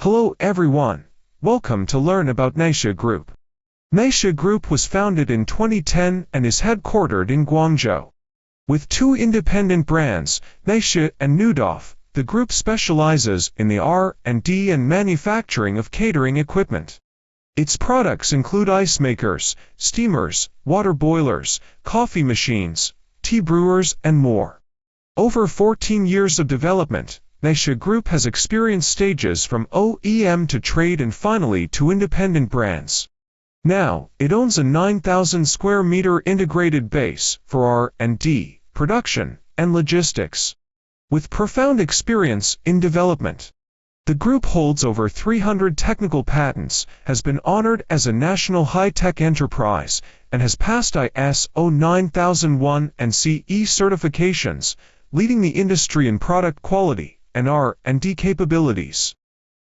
Hello everyone. Welcome to learn about Naixer Group. Naixer Group was founded in 2010 and is headquartered in Guangzhou. With two independent brands, Naixer and Nudolf, the group specializes in the R&D and manufacturing of catering equipment. Its products include ice makers, steamers, water boilers, coffee machines, tea brewers, and more. Over 14 years of development, Naixer Group has experienced stages from OEM to trade and finally to independent brands. Now, it owns a 9,000 square meter integrated base for R&D, production, and logistics. With profound experience in development, the group holds over 300 technical patents, has been honored as a national high-tech enterprise, and has passed ISO 9001 and CE certifications, leading the industry in product quality and R&D capabilities.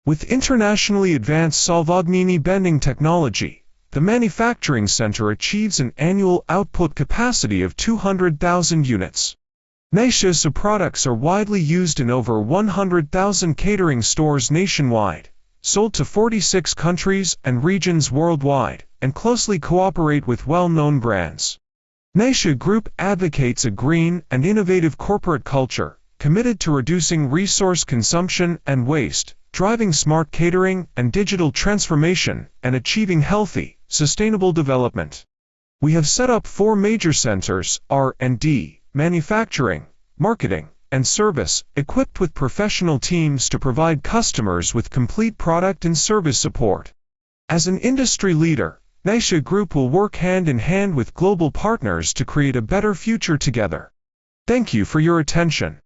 With internationally advanced Salvagnini bending technology, the manufacturing center achieves an annual output capacity of 200,000 units. Naixer's products are widely used in over 100,000 catering stores nationwide, sold to 46 countries and regions worldwide, and closely cooperate with well-known brands. Naixer Group advocates a green and innovative corporate culture, committed to reducing resource consumption and waste, driving smart catering and digital transformation, and achieving healthy, sustainable development. We have set up 4 major centers: R&D, manufacturing, marketing, and service, equipped with professional teams to provide customers with complete product and service support. As an industry leader, Naixer Group will work hand in hand with global partners to create a better future together. Thank you for your attention.